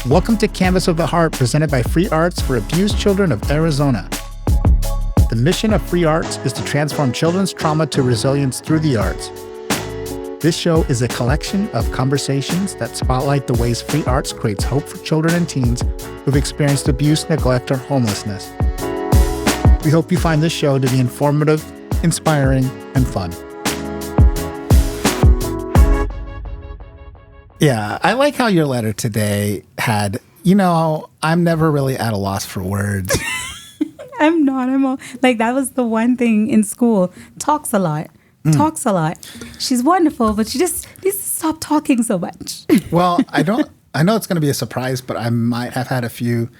Welcome to Canvas of the Heart, presented by Free Arts for Abused Children of Arizona. The mission of Free Arts is to transform children's trauma to resilience through the arts. This show is a collection of conversations that spotlight the ways Free Arts creates hope for children and teens who've experienced abuse, neglect, or homelessness. We hope you find this show to be informative, inspiring, and fun. Yeah, I like how your letter today had, I'm never really at a loss for words. I'm not. That was the one thing in school. Talks a lot. She's wonderful, but she just needs to stop talking so much. Well, I know it's going to be a surprise, but I might have had a few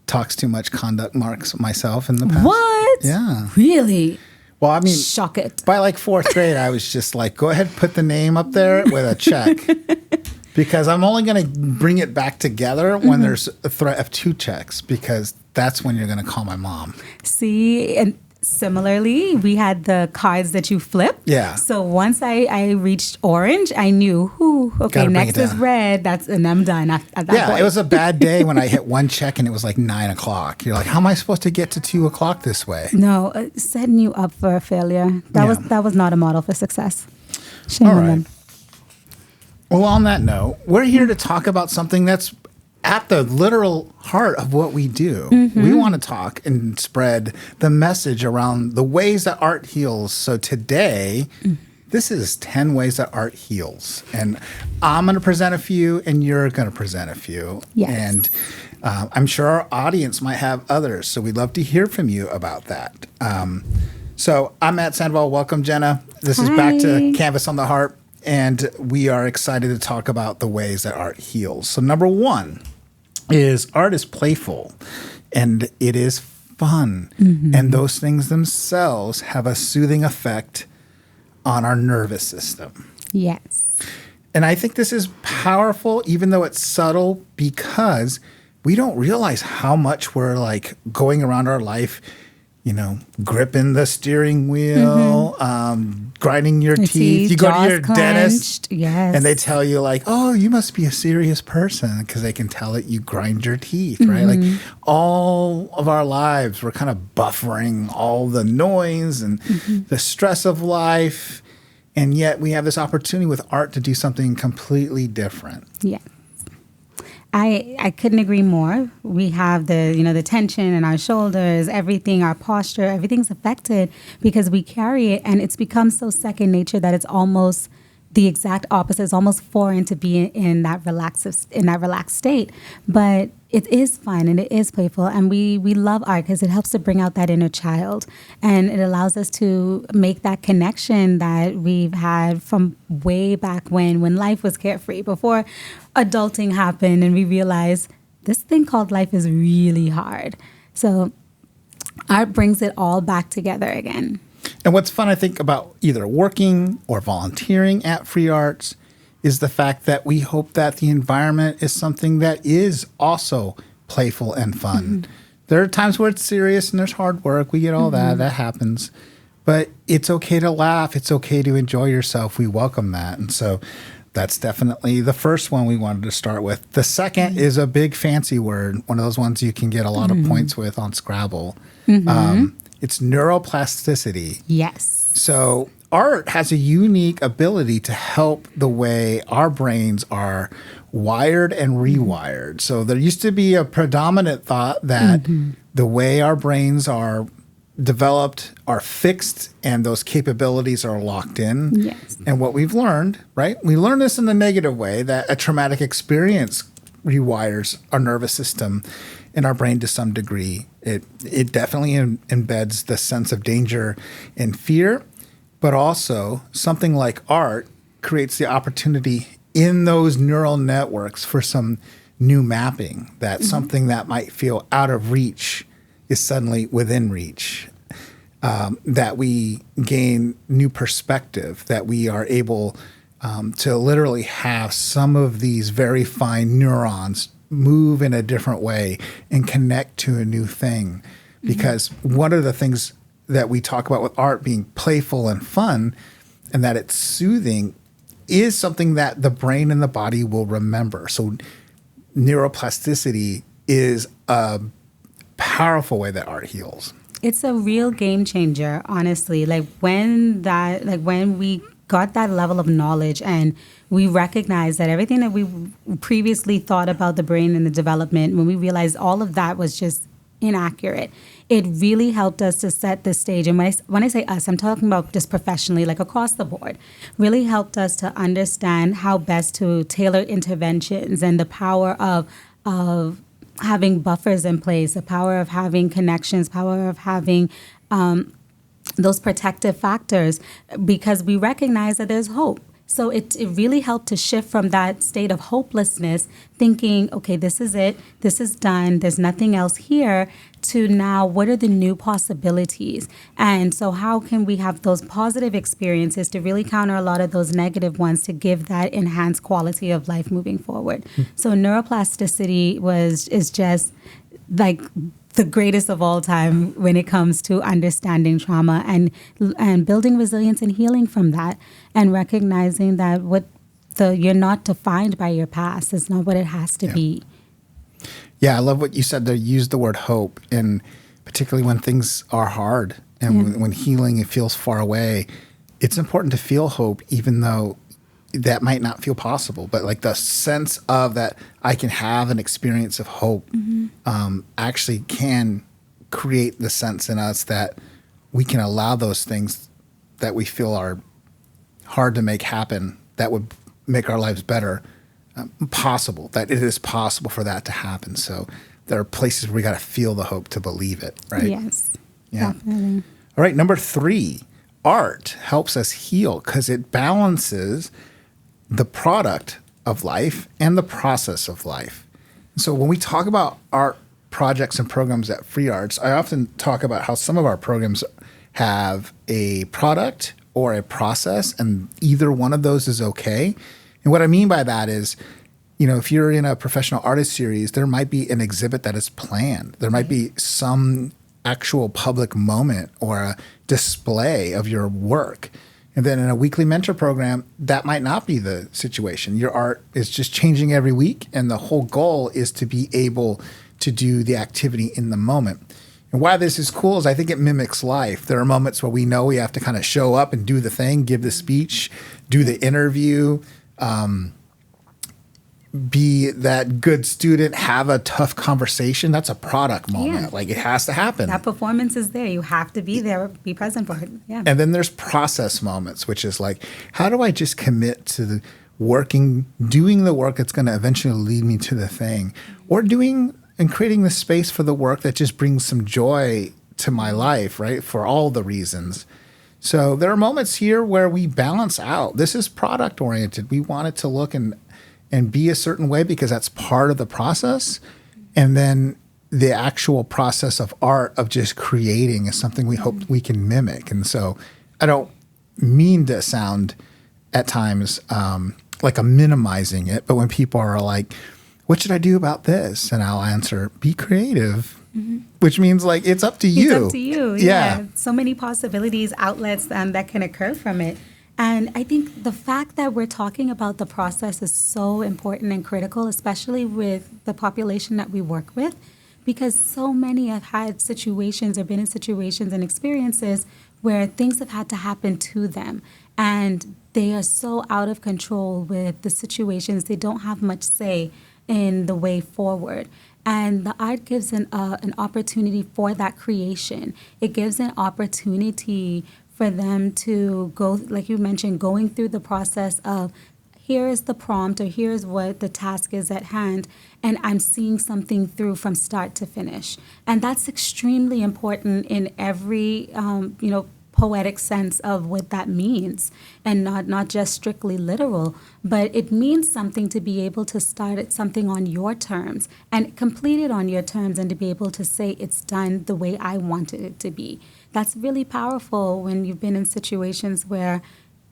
talks too much conduct marks myself in the past. What? Yeah. Really? Well, I mean, shock it. By like fourth grade, I was just like, go ahead, put the name up there with a check. Because I'm only going to bring it back together when there's a threat of 2 checks, because that's when you're going to call my mom. See, and similarly, we had the cards that you flip. Yeah. So once I reached orange, I knew, next is red. And I'm done at that point. Yeah, it was a bad day when I hit 1 check and it was like 9 o'clock. You're like, how am I supposed to get to 2 o'clock this way? No, setting you up for a failure. That was not a model for success. Shame on them. Well, on that note, we're here to talk about something that's at the literal heart of what we do. We want to talk and spread the message around the ways that art heals. So today, this is 10 ways that art heals. And I'm going to present a few, and you're going to present a few. Yes. And I'm sure our audience might have others. So we'd love to hear from you about that. So I'm Matt Sandoval. Welcome, Jenna. This is back to Canvas on the Heart. And we are excited to talk about the ways that art heals. So number 1 is art is playful and it is fun. And those things themselves have a soothing effect on our nervous system. Yes. And I think this is powerful, even though it's subtle, because we don't realize how much we're like going around our life, gripping the steering wheel, grinding your teeth. You go to your dentist, and they tell you like, oh, you must be a serious person, because they can tell that you grind your teeth, right? Like all of our lives, we're kind of buffering all the noise and the stress of life. And yet we have this opportunity with art to do something completely different. Yeah. I couldn't agree more. We have the tension in our shoulders, everything, our posture, everything's affected because we carry it, and it's become so second nature that it's almost the exact opposite. It's almost foreign to be in that relaxed state. But it is fun and it is playful, and we love art because it helps to bring out that inner child, and it allows us to make that connection that we've had from way back when life was carefree, before adulting happened and we realized this thing called life is really hard. So art brings it all back together again. And what's fun, I think, about either working or volunteering at Free Arts is the fact that we hope that the environment is something that is also playful and fun. There are times where it's serious and there's hard work. We get all that happens. But it's okay to laugh. It's okay to enjoy yourself. We welcome that. And so that's definitely the first one we wanted to start with. The second is a big fancy word, one of those ones you can get a lot of points with on Scrabble. It's neuroplasticity. Yes. So art has a unique ability to help the way our brains are wired and rewired. So there used to be a predominant thought that the way our brains are developed are fixed and those capabilities are locked in. Yes. And what we've learned, right? We learned this in the negative way, that a traumatic experience rewires our nervous system in our brain to some degree. It definitely embeds the sense of danger and fear, but also something like art creates the opportunity in those neural networks for some new mapping, that something that might feel out of reach is suddenly within reach, that we gain new perspective, that we are able to literally have some of these very fine neurons move in a different way and connect to a new thing. Because one of the things that we talk about with art being playful and fun, and that it's soothing, is something that the brain and the body will remember. So neuroplasticity is a powerful way that art heals. It's a real game changer, honestly. When we got that level of knowledge and we recognized that everything that we previously thought about the brain and the development, when we realized all of that was just inaccurate, it really helped us to set the stage. And when I say us, I'm talking about just professionally, like across the board, really helped us to understand how best to tailor interventions and the power of having buffers in place, the power of having connections, power of having those protective factors, because we recognize that there's hope. So it really helped to shift from that state of hopelessness, thinking, okay, this is it, this is done, there's nothing else here, to now what are the new possibilities? And so how can we have those positive experiences to really counter a lot of those negative ones to give that enhanced quality of life moving forward? So neuroplasticity is just like the greatest of all time when it comes to understanding trauma and building resilience and healing from that, and recognizing that you're not defined by your past. It's not what it has to be. Yeah, I love what you said there. Use the word hope, and particularly when things are hard and when healing it feels far away, it's important to feel hope, even though that might not feel possible. But like the sense of that I can have an experience of hope actually can create the sense in us that we can allow those things that we feel are hard to make happen, that would make our lives better, possible, that it is possible for that to happen. So there are places where we got to feel the hope to believe it, right? Yes, definitely. All right, number 3, art helps us heal because it balances the product of life and the process of life. So when we talk about art projects and programs at Free Arts, I often talk about how some of our programs have a product or a process, and either one of those is okay. And what I mean by that is, if you're in a professional artist series, there might be an exhibit that is planned. There might be some actual public moment or a display of your work. And then in a weekly mentor program, that might not be the situation. Your art is just changing every week, and the whole goal is to be able to do the activity in the moment. And why this is cool is I think it mimics life. There are moments where we know we have to kind of show up and do the thing, give the speech, do the interview, be that good student, have a tough conversation. That's a product moment. Yeah. Like it has to happen. That performance is there. You have to be there, be present for it. Yeah. And then there's process moments, which is like, how do I just commit to doing the work that's going to eventually lead me to the thing, or doing and creating the space for the work that just brings some joy to my life, right? For all the reasons. So there are moments here where we balance out. This is product oriented. We want it to look and be a certain way because that's part of the process. And then the actual process of art, of just creating, is something we hope we can mimic. And so I don't mean to sound at times like I'm minimizing it, but when people are like, what should I do about this? And I'll answer, be creative, which means like it's up to you. It's up to you. Yeah. So many possibilities, outlets that can occur from it. And I think the fact that we're talking about the process is so important and critical, especially with the population that we work with, because so many have had situations or been in situations and experiences where things have had to happen to them. And they are so out of control with the situations. They don't have much say in the way forward. And the art gives an opportunity for that creation. It gives an opportunity for them to go, like you mentioned, going through the process of, here is the prompt, or here's what the task is at hand, and I'm seeing something through from start to finish. And that's extremely important in every, poetic sense of what that means, and not just strictly literal, but it means something to be able to start at something on your terms and complete it on your terms, and to be able to say it's done the way I wanted it to be. That's really powerful when you've been in situations where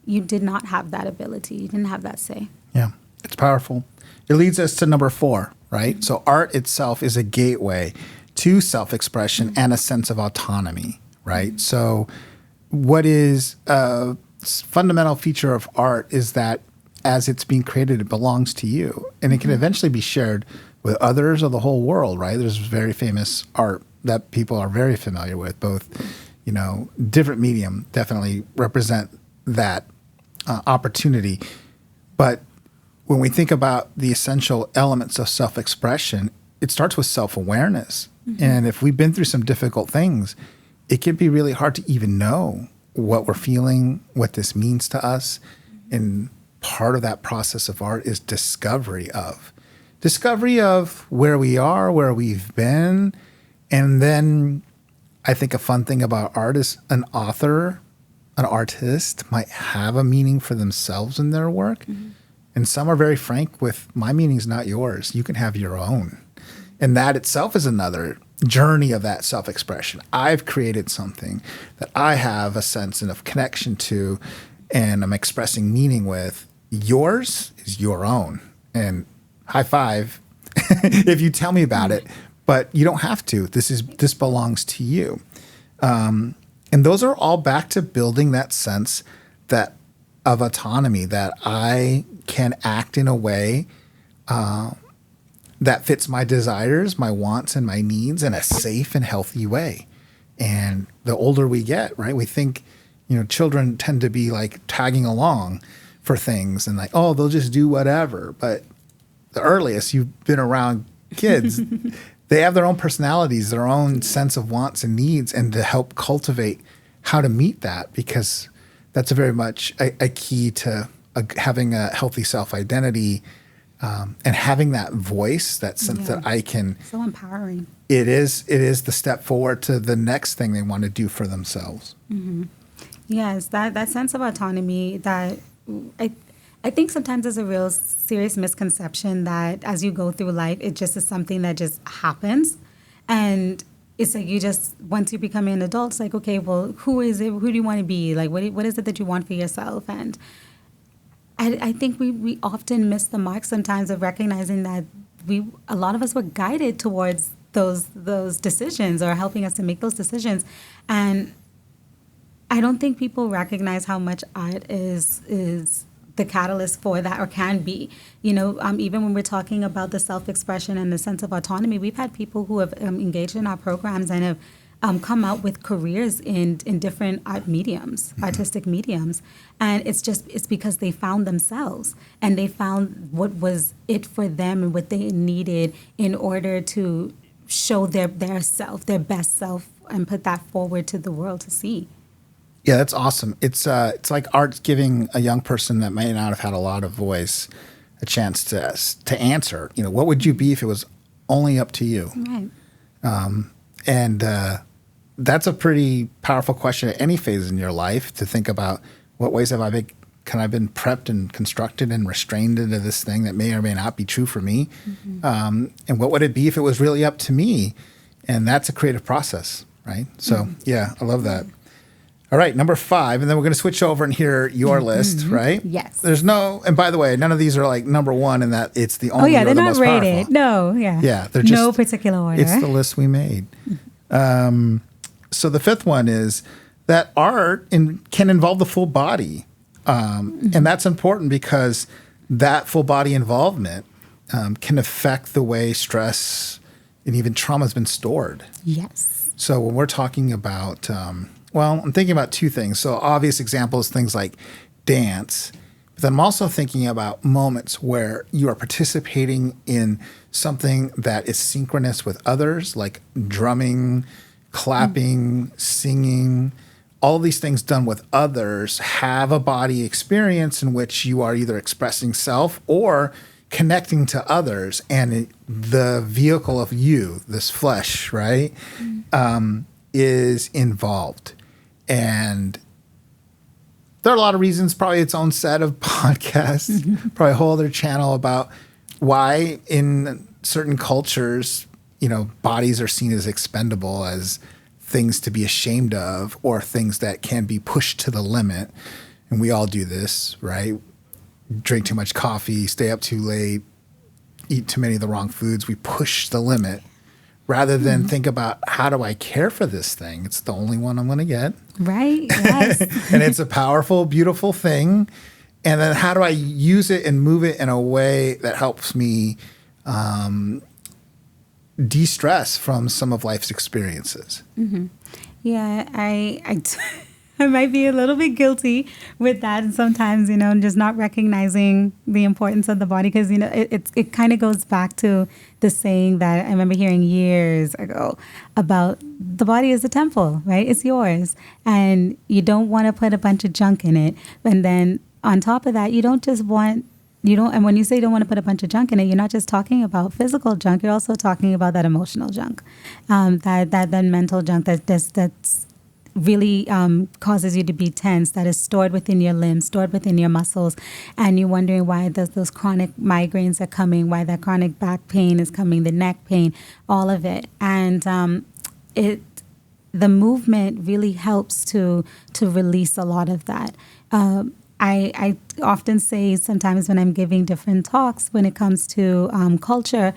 you did not have that ability. You didn't have that say. Yeah, it's powerful. It leads us to number 4, right? So art itself is a gateway to self-expression and a sense of autonomy, right? So what is a fundamental feature of art is that as it's being created, it belongs to you, and it can eventually be shared with others or the whole world, right? There's very famous art that people are very familiar with, both, different medium definitely represent that opportunity. But when we think about the essential elements of self-expression, it starts with self-awareness. And if we've been through some difficult things, it can be really hard to even know what we're feeling, what this means to us. And part of that process of art is discovery of where we are, where we've been. And then I think a fun thing about art is an artist might have a meaning for themselves in their work. And some are very frank with, my meaning's not yours. You can have your own. And that itself is another journey of that self-expression. I've created something that I have a sense of connection to, and I'm expressing meaning with. Yours is your own. And high five if you tell me about it, but you don't have to. This belongs to you. And those are all back to building that sense of autonomy, that I can act in a way that fits my desires, my wants, and my needs in a safe and healthy way. And the older we get, right, we think, children tend to be like tagging along for things and like, oh, they'll just do whatever. But the earliest you've been around kids, they have their own personalities, their own sense of wants and needs, and to help cultivate how to meet that, because that's very much a key to having a healthy self-identity, and having that voice, that sense that I can. So empowering. It is the step forward to the next thing they want to do for themselves. Yes, that sense of autonomy that I think sometimes there's a real serious misconception that as you go through life, it just is something that just happens. And it's like once you become an adult, it's like, okay, well, who is it? Who do you want to be? Like, what is it that you want for yourself? And I think we often miss the mark sometimes of recognizing that a lot of us were guided towards those decisions, or helping us to make those decisions. And I don't think people recognize how much art is the catalyst for that, or can be. Even when we're talking about the self-expression and the sense of autonomy, we've had people who have engaged in our programs and have come out with careers in different art mediums, artistic mediums. And it's because they found themselves, and they found what was it for them and what they needed in order to show their self, their best self, and put that forward to the world to see. Yeah, that's awesome. It's like art's giving a young person that may not have had a lot of voice a chance to answer. What would you be if it was only up to you? Right. And that's a pretty powerful question at any phase in your life, to think about what ways have I been prepped and constructed and restrained into this thing that may or may not be true for me, and what would it be if it was really up to me? And that's a creative process, right? So yeah, I love that. All right, number 5, and then we're going to switch over and hear your list, right? Yes. And by the way, none of these are like number 1 in that it's the only or they're the not most rated. powerful. No, yeah. Yeah, they're just no particular order. It's the list we made. So the 5th one is that art can involve the full body. And that's important because that full body involvement can affect the way stress and even trauma has been stored. Yes. So when we're talking about, I'm thinking about 2 things. So obvious examples, things like dance. But then I'm also thinking about moments where you are participating in something that is synchronous with others, like drumming, clapping, singing. All these things done with others have a body experience in which you are either expressing self or connecting to others, and the vehicle of you, this flesh, right, is involved. And there are a lot of reasons, probably its own set of podcasts, probably a whole other channel about why in certain cultures, bodies are seen as expendable, as things to be ashamed of, or things that can be pushed to the limit. And we all do this, right? Drink too much coffee, stay up too late, eat too many of the wrong foods. We push the limit rather than think about, how do I care for this thing? It's the only one I'm going to get. Right, yes. And it's a powerful, beautiful thing. And then how do I use it and move it in a way that helps me de-stress from some of life's experiences. Yeah, I might be a little bit guilty with that, and sometimes, just not recognizing the importance of the body, because it kind of goes back to the saying that I remember hearing years ago about the body is a temple, right? It's yours, and you don't want to put a bunch of junk in it. And then on top of that, and when you say you don't want to put a bunch of junk in it, you're not just talking about physical junk. You're also talking about that emotional junk, that mental junk that's really causes you to be tense, that is stored within your limbs, stored within your muscles, and you're wondering why those chronic migraines are coming, why that chronic back pain is coming, the neck pain, all of it. And the movement really helps to release a lot of that. I often say sometimes when I'm giving different talks when it comes to culture,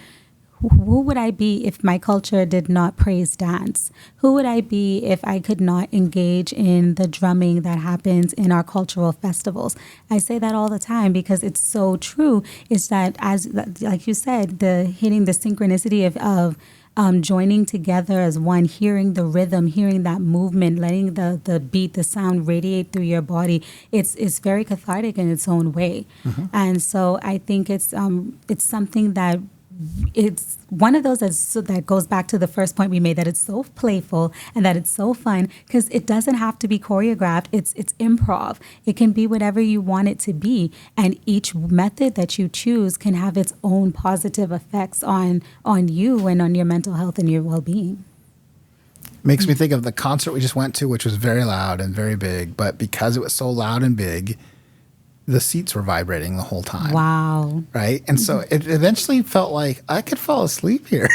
who would I be if my culture did not praise dance? Who would I be if I could not engage in the drumming that happens in our cultural festivals? I say that all the time because it's so true. It's that, like you said, hitting the synchronicity of joining together as one, hearing the rhythm, hearing that movement, letting the beat, the sound radiate through your body. It's very cathartic in its own way. And so I think it's something that it's one of those that goes back to the first point we made, that it's so playful and that it's so fun, because it doesn't have to be choreographed. It's improv. It can be whatever you want it to be, and each method that you choose can have its own positive effects on you and on your mental health and your well-being. Makes me think of the concert we just went to, which was very loud and very big, but because it was so loud and big, the seats were vibrating the whole time. Wow. Right? And so it eventually felt like I could fall asleep here,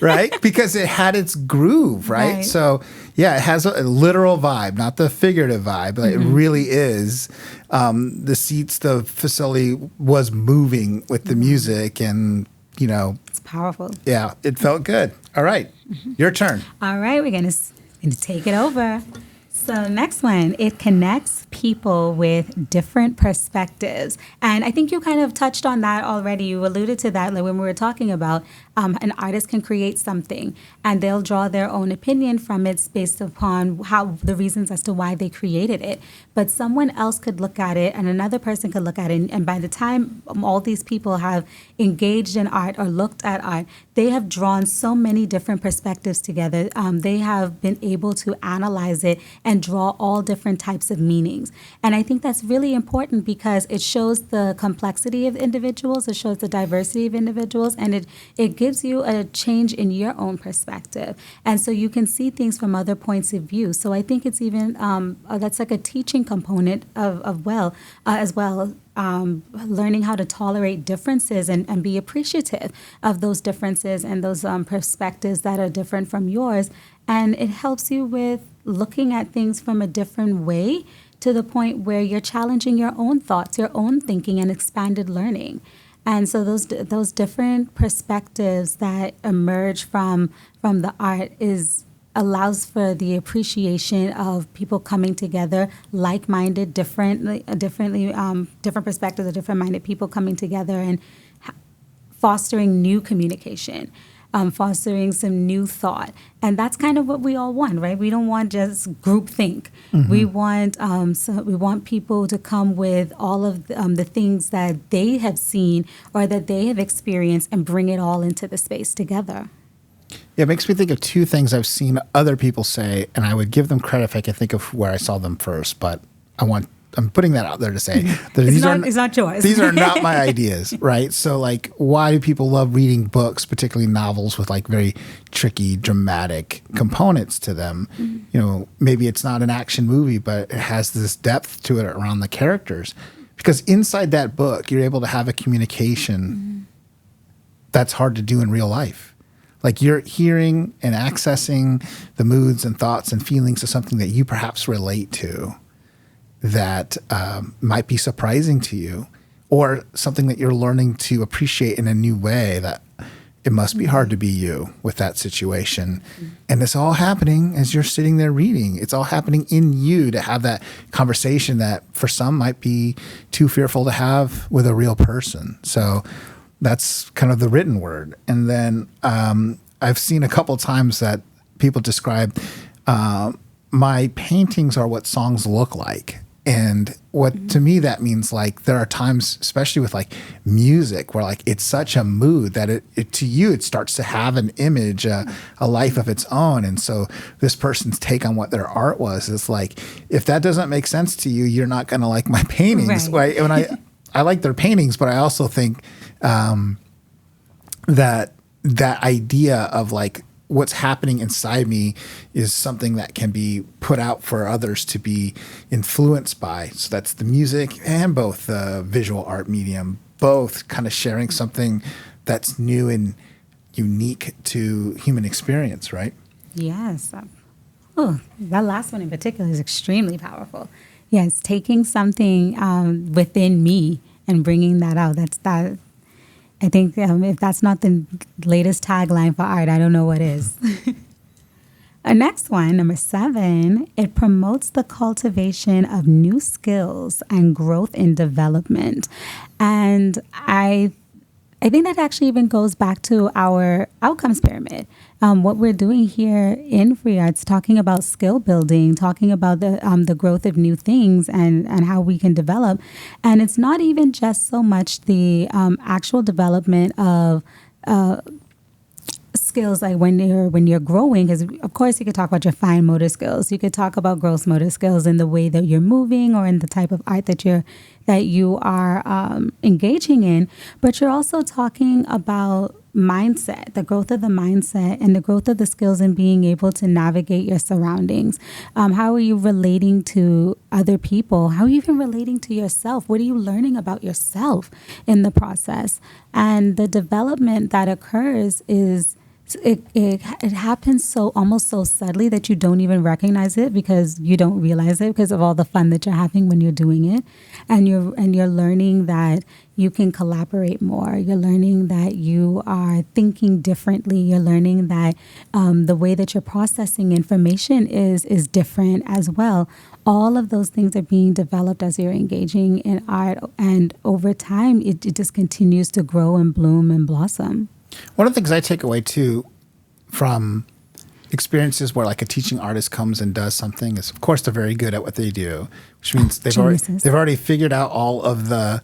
right? Because it had its groove, right? So, yeah, it has a literal vibe, not the figurative vibe. Like, it really is. The seats, the facility was moving with the music, and, It's powerful. Yeah, it felt good. All right. Your turn. All right, we're going to take it over. So next one, it connects people with different perspectives. And I think you kind of touched on that already. You alluded to that when we were talking about an artist can create something and they'll draw their own opinion from it based upon the reasons as to why they created it. But someone else could look at it and another person could look at it. And by the time all these people have engaged in art or looked at art, they have drawn so many different perspectives together. They have been able to analyze it and draw all different types of meanings. And I think that's really important because it shows the complexity of individuals, it shows the diversity of individuals, and it gives you a change in your own perspective. And so you can see things from other points of view. So I think it's even, that's like a teaching component as well. Learning how to tolerate differences and be appreciative of those differences and those perspectives that are different from yours. And it helps you with looking at things from a different way to the point where you're challenging your own thoughts, your own thinking, and expanded learning. And so those different perspectives that emerge from the art allows for the appreciation of people coming together, like-minded, different perspectives of different-minded people coming together and fostering new communication, fostering some new thought. And that's kind of what we all want, right? We don't want just groupthink. We want people to come with all of the things that they have seen or that they have experienced and bring it all into the space together. Yeah, it makes me think of two things I've seen other people say, and I would give them credit if I could think of where I saw them first, but I'm putting that out there to say that it's not yours. These are not my ideas, right? So, like, why do people love reading books, particularly novels with like very tricky, dramatic components to them? Maybe it's not an action movie, but it has this depth to it around the characters. Because inside that book, you're able to have a communication that's hard to do in real life. Like, you're hearing and accessing the moods and thoughts and feelings of something that you perhaps relate to that might be surprising to you, or something that you're learning to appreciate in a new way, that it must be hard to be you with that situation. And it's all happening as you're sitting there reading. It's all happening in you to have that conversation that for some might be too fearful to have with a real person. So That's kind of the written word. And then I've seen a couple times that people describe my paintings are what songs look like. And what to me that means, like, there are times, especially with like music, where like it's such a mood that it to you it starts to have an image, a life of its own. And so this person's take on what their art was is like, if that doesn't make sense to you, you're not going to like my paintings. Right. And I like their paintings, but I also think that idea of like what's happening inside me is something that can be put out for others to be influenced by. So that's the music and both the visual art medium, both kind of sharing something that's new and unique to human experience, right? Yes. Oh, that last one in particular is extremely powerful. Yes, taking something within me and bringing that out. That. I think if that's not the latest tagline for art, I don't know what is. Next one, number 7, it promotes the cultivation of new skills and growth in development. And I think that actually even goes back to our outcomes pyramid. What we're doing here in Free Arts, talking about skill building, talking about the growth of new things and how we can develop. And it's not even just so much the actual development of skills, like when you're growing, because of course you could talk about your fine motor skills, you could talk about gross motor skills in the way that you're moving or in the type of art that you are engaging in, but you're also talking about mindset, the growth of the mindset and the growth of the skills in being able to navigate your surroundings. How are you relating to other people? How are you even relating to yourself? What are you learning about yourself in the process? And the development that occurs is it happens so almost so subtly that you don't even recognize it because you don't realize it because of all the fun that you're having when you're doing it, and you're learning that you can collaborate more. You're learning that you are thinking differently. You're learning that the way that you're processing information is different as well. All of those things are being developed as you're engaging in art, and over time, it just continues to grow and bloom and blossom. One of the things I take away too from experiences where like a teaching artist comes and does something is, of course, they're very good at what they do, which means they've already figured out all of the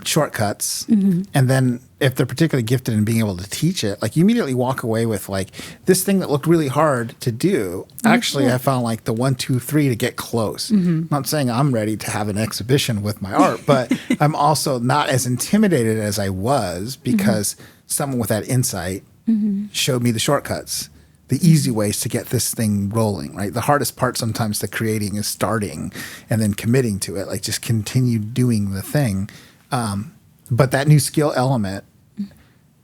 shortcuts. Mm-hmm. And then if they're particularly gifted in being able to teach it, like you immediately walk away with like this thing that looked really hard to do. Actually, I found like the 1, 2, 3 to get close. Mm-hmm. I'm not saying I'm ready to have an exhibition with my art, but I'm also not as intimidated as I was because someone with that insight showed me the shortcuts, the easy ways to get this thing rolling, right? The hardest part sometimes the creating is starting and then committing to it, like just continue doing the thing. But that new skill element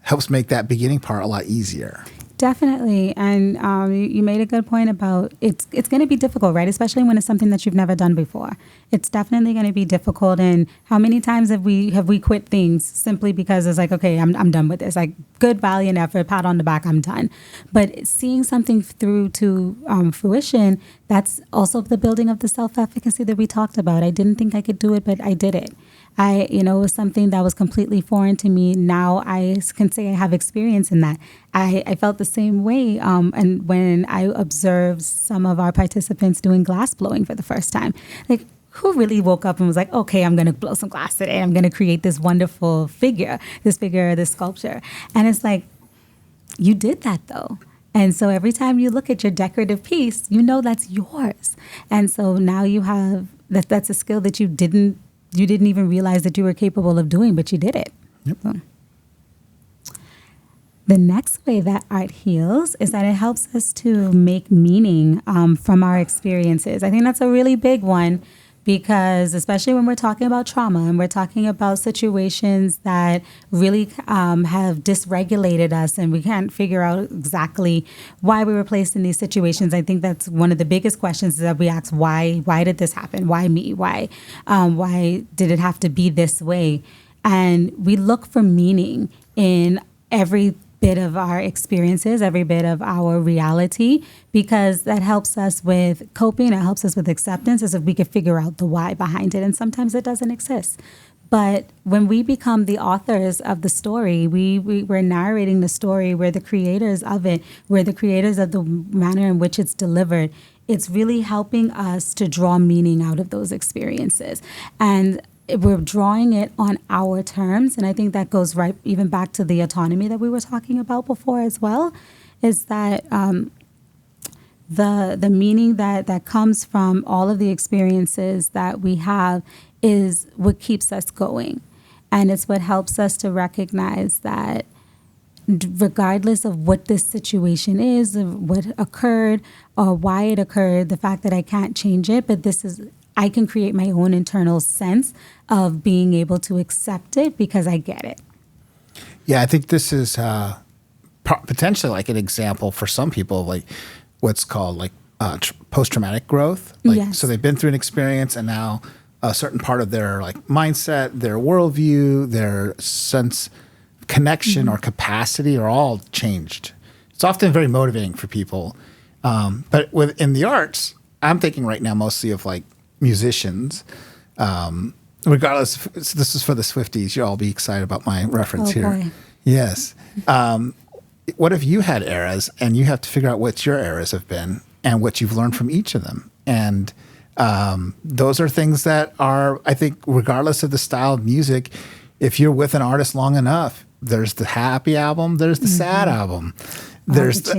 helps make that beginning part a lot easier. Definitely. And you made a good point about it's going to be difficult, right? Especially when it's something that you've never done before. It's definitely going to be difficult. And how many times have we quit things simply because it's like, okay, I'm done with this. Like good valiant effort, pat on the back, I'm done. But seeing something through to fruition, that's also the building of the self-efficacy that we talked about. I didn't think I could do it, but I did it. It was something that was completely foreign to me. Now I can say I have experience in that. I felt the same way. And when I observed some of our participants doing glass blowing for the first time, like who really woke up and was like, okay, I'm going to blow some glass today. I'm going to create this wonderful figure, this sculpture. And it's like, you did that though. And so every time you look at your decorative piece, you know that's yours. And so now you have, that's a skill that you didn't even realize that you were capable of doing, but you did it. Yep. So. The next way that art heals is that it helps us to make meaning from our experiences. I think that's a really big one because especially when we're talking about trauma and we're talking about situations that really have dysregulated us and we can't figure out exactly why we were placed in these situations. I think that's one of the biggest questions that we ask, why did this happen? Why me? Why did it have to be this way? And we look for meaning in every bit of our experiences, every bit of our reality, because that helps us with coping, it helps us with acceptance as if we could figure out the why behind it. And sometimes it doesn't exist. But when we become the authors of the story, we're narrating the story, we're the creators of it, we're the creators of the manner in which it's delivered. It's really helping us to draw meaning out of those experiences. And we're drawing it on our terms. And I think that goes right even back to the autonomy that we were talking about before as well, is that the meaning that comes from all of the experiences that we have is what keeps us going. And it's what helps us to recognize that regardless of what this situation is, of what occurred or why it occurred, the fact that I can't change it, but I can create my own internal sense of being able to accept it because I get it. Yeah, I think this is potentially like an example for some people, like what's called like post-traumatic growth. Like, Yes. So they've been through an experience and now a certain part of their like mindset, their worldview, their sense connection or capacity are all changed. It's often very motivating for people. But in the arts, I'm thinking right now mostly of like musicians. Regardless, this is for the Swifties. You'll all be excited about my reference here. Boy. Yes. What if you had eras and you have to figure out what your eras have been and what you've learned from each of them? And those are things that are, I think, regardless of the style of music, if you're with an artist long enough, there's the happy album, there's the sad album. There's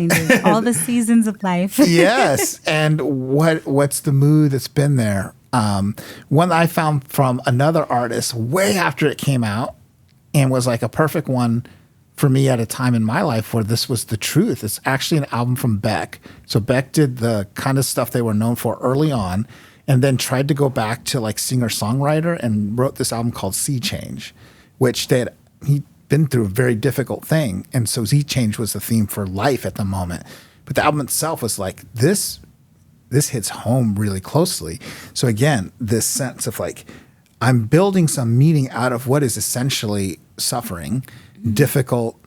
all the seasons of life. Yes. And what's the mood that's been there? One I found from another artist way after it came out and was like a perfect one for me at a time in my life where this was the truth. It's actually an album from Beck. So Beck did the kind of stuff they were known for early on and then tried to go back to like singer-songwriter and wrote this album called Sea Change, which he'd been through a very difficult thing. And so Sea Change was the theme for life at the moment. But the album itself was like, this hits home really closely. So again, this sense of like, I'm building some meaning out of what is essentially suffering, difficult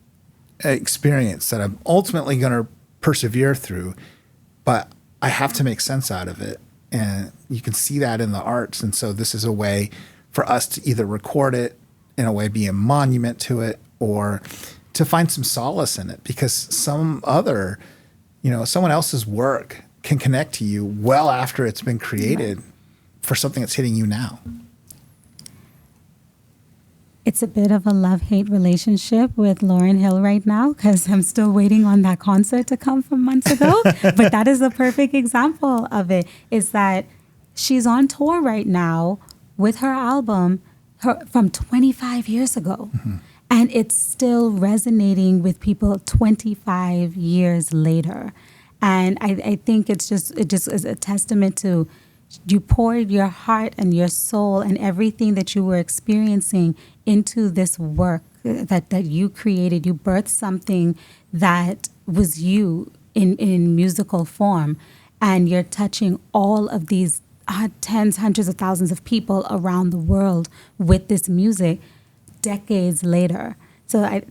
experience that I'm ultimately going to persevere through, but I have to make sense out of it. And you can see that in the arts. And so this is a way for us to either record it, in a way be a monument to it, or to find some solace in it, because someone else's work can connect to you well after it's been created for something that's hitting you now. It's a bit of a love-hate relationship with Lauryn Hill right now because I'm still waiting on that concert to come from months ago. But that is a perfect example of it, is that she's on tour right now with her album from 25 years ago. Mm-hmm. And it's still resonating with people 25 years later. And I think it just is a testament to you poured your heart and your soul and everything that you were experiencing into this work that you created. You birthed something that was you in musical form. And you're touching all of these tens, hundreds of thousands of people around the world with this music decades later. So I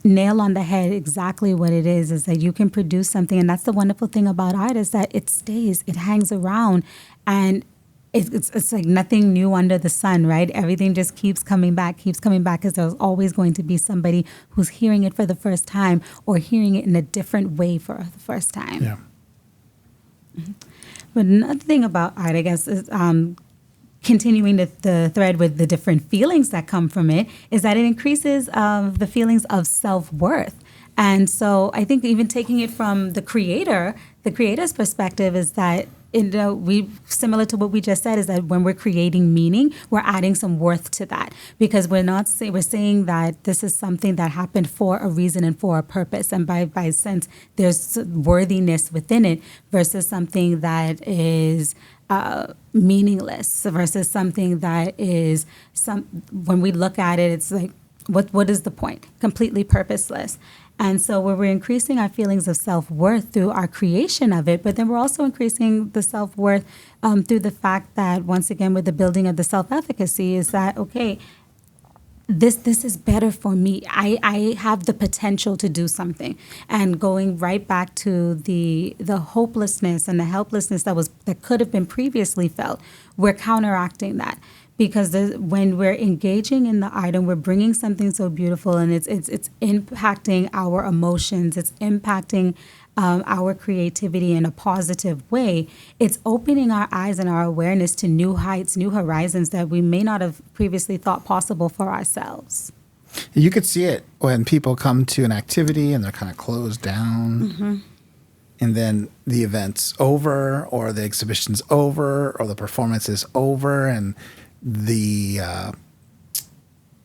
nail on the head exactly what it is that you can produce something. And that's the wonderful thing about art, is that it stays, it hangs around, and it's like nothing new under the sun, right? Everything just keeps coming back, because there's always going to be somebody who's hearing it for the first time or hearing it in a different way for the first time. Yeah. Mm-hmm. But another thing about art, I guess, is continuing the thread with the different feelings that come from it, is that it increases the feelings of self-worth. And so I think even taking it from the creator's perspective is that, similar to what we just said, is that when we're creating meaning, we're adding some worth to that, because we're saying that this is something that happened for a reason and for a purpose, and by sense there's worthiness within it, versus something that is meaningless, versus something that is when we look at it, it's like, what is the point? Completely purposeless. And so we're increasing our feelings of self-worth through our creation of it, but then we're also increasing the self-worth through the fact that, once again, with the building of the self-efficacy, is that, okay, this is better for me. I have the potential to do something. And going right back to the hopelessness and the helplessness that could have been previously felt, we're counteracting that. because when we're engaging in the art and we're bringing something so beautiful, and it's impacting our emotions, it's impacting our creativity in a positive way, it's opening our eyes and our awareness to new heights, new horizons that we may not have previously thought possible for ourselves. You could see it when people come to an activity and they're kind of closed down, and then the event's over, or the exhibition's over, or the performance is over, and the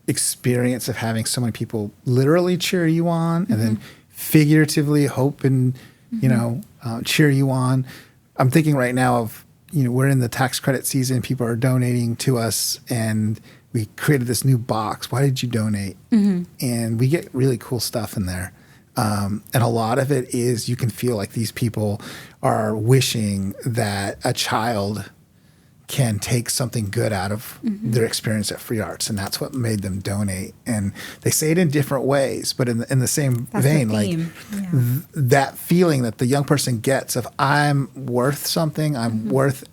experience of having so many people literally cheer you on, and then figuratively hope and cheer you on. I'm thinking right now of, we're in the tax credit season. People are donating to us, and we created this new box. Why did you donate? And we get really cool stuff in there. And a lot of it is, you can feel like these people are wishing that a child can take something good out of their experience at Free Arts, and that's what made them donate. And they say it in different ways, but in the same vein, like that feeling that the young person gets of, I'm worth something, I'm worth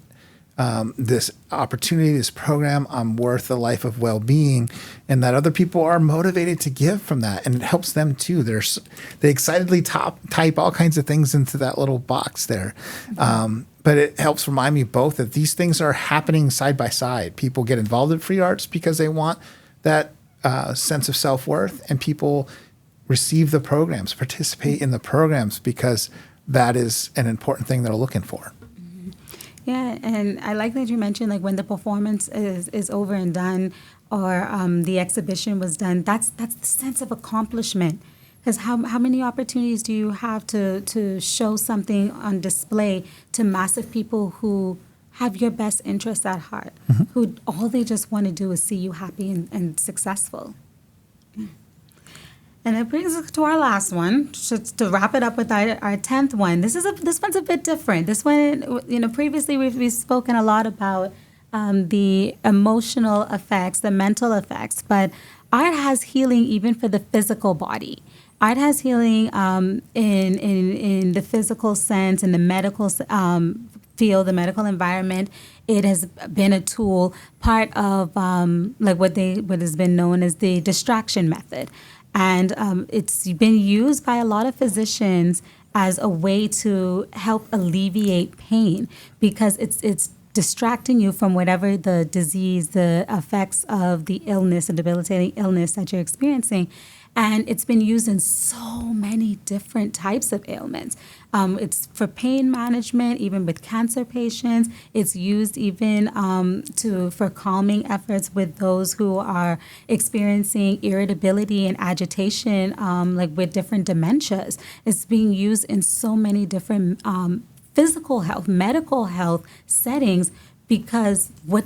this opportunity, this program, I'm worth a life of well-being, and that other people are motivated to give from that, and it helps them too. They excitedly type all kinds of things into that little box there. But it helps remind me both that these things are happening side by side. People get involved in Free Arts because they want that sense of self-worth, and people receive the programs, participate in the programs, because that is an important thing they're looking for. Yeah, and I like that you mentioned, like, when the performance is over and done, or the exhibition was done, that's the sense of accomplishment. Because how many opportunities do you have to show something on display to massive people who have your best interests at heart, who all they just want to do is see you happy and successful? And that brings us to our last one, to wrap it up with our 10th one. This one's a bit different. This one, previously we've spoken a lot about the emotional effects, the mental effects, but art has healing even for the physical body. Art has healing in the physical sense, in the medical field, the medical environment. It has been a tool, part of what has been known as the distraction method. And it's been used by a lot of physicians as a way to help alleviate pain, because it's distracting you from whatever the disease, the effects of the illness, the debilitating illness that you're experiencing. And it's been used in so many different types of ailments. It's for pain management, even with cancer patients. It's used even for calming efforts with those who are experiencing irritability and agitation, like with different dementias. It's being used in so many different physical health, medical health settings, because I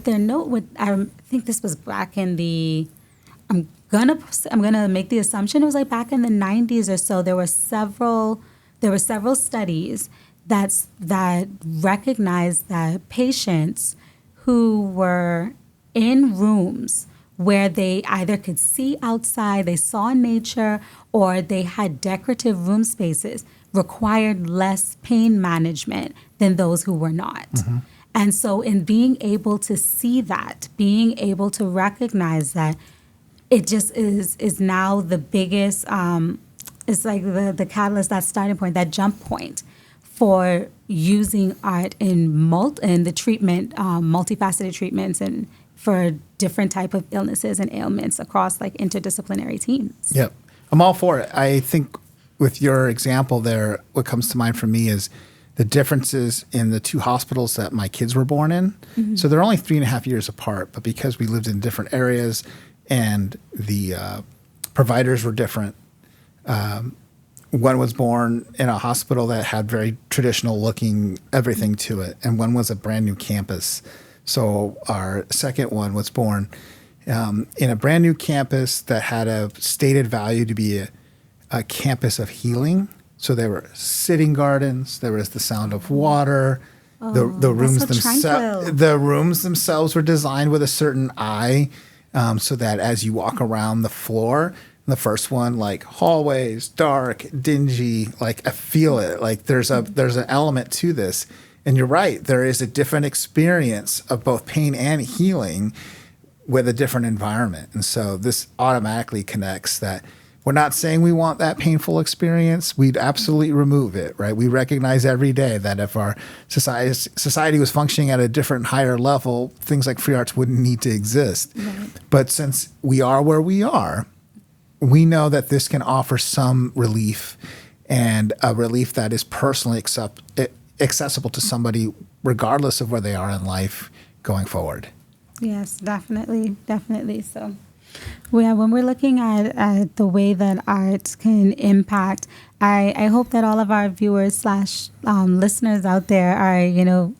think this was back in the, I'm gonna make the assumption it was like back in the 90s or so. There were several studies that recognized that patients who were in rooms where they either could see outside, they saw nature, or they had decorative room spaces, required less pain management than those who were not. And so in being able to see that, being able to recognize that, it just is now the biggest, it's like the catalyst, that starting point, that jump point for using art in the treatment, multifaceted treatments, and for different type of illnesses and ailments across like interdisciplinary teams. Yep. I'm all for it. I think with your example there, what comes to mind for me is the differences in the two hospitals that my kids were born in. So they're only 3.5 years apart, but because we lived in different areas, and the providers were different. One was born in a hospital that had very traditional looking everything to it, and one was a brand new campus. So our second one was born in a brand new campus that had a stated value to be a campus of healing. So there were sitting gardens, there was the sound of water. The rooms themselves were designed with a certain eye. So that as you walk around the floor, the first one, like hallways, dark, dingy, like I feel it. Like there's an element to this. And you're right, there is a different experience of both pain and healing with a different environment. And so this automatically connects that we're not saying we want that painful experience. We'd absolutely remove it, right? We recognize every day that if our society was functioning at a different, higher level, things like free arts wouldn't need to exist. Right. But since we are where we are, we know that this can offer some relief, and a relief that is personally accessible to somebody regardless of where they are in life going forward. Yes, definitely. So when we're looking at the way that art can impact, I hope that all of our viewers / listeners out there are,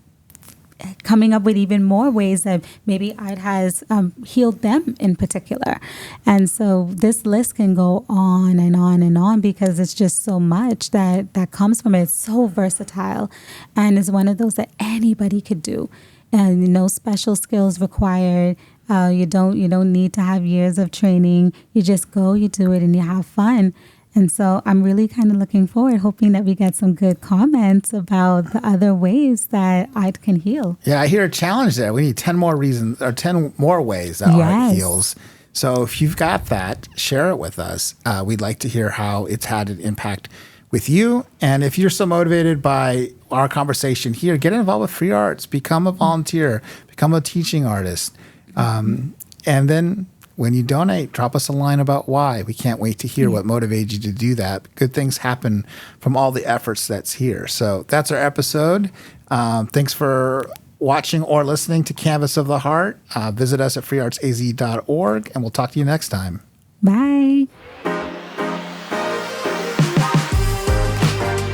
coming up with even more ways that maybe art has healed them in particular. And so this list can go on and on and on because it's just so much that comes from it. It's so versatile, and it's one of those that anybody could do, and no special skills required. You don't need to have years of training. You just go, you do it, and you have fun. And so I'm really kind of looking forward, hoping that we get some good comments about the other ways that art can heal. Yeah, I hear a challenge there. We need 10 more reasons or 10 more ways that art heals. So if you've got that, share it with us. We'd like to hear how it's had an impact with you. And if you're so motivated by our conversation here, get involved with free arts, become a volunteer, become a teaching artist. And then when you donate, drop us a line about why. We can't wait to hear what motivated you to do that. Good things happen from all the efforts that's here. So that's our episode. Thanks for watching or listening to Canvas of the Heart. Visit us at freeartsaz.org, and we'll talk to you next time. Bye.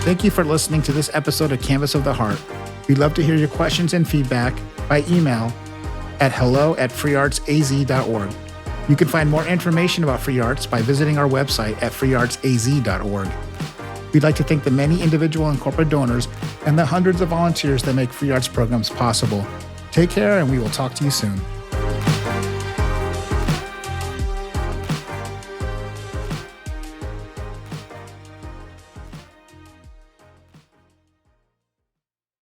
Thank you for listening to this episode of Canvas of the Heart. We'd love to hear your questions and feedback by email at hello@freeartsaz.org. You can find more information about free arts by visiting our website at freeartsaz.org. We'd like to thank the many individual and corporate donors and the hundreds of volunteers that make free arts programs possible. Take care, and we will talk to you soon.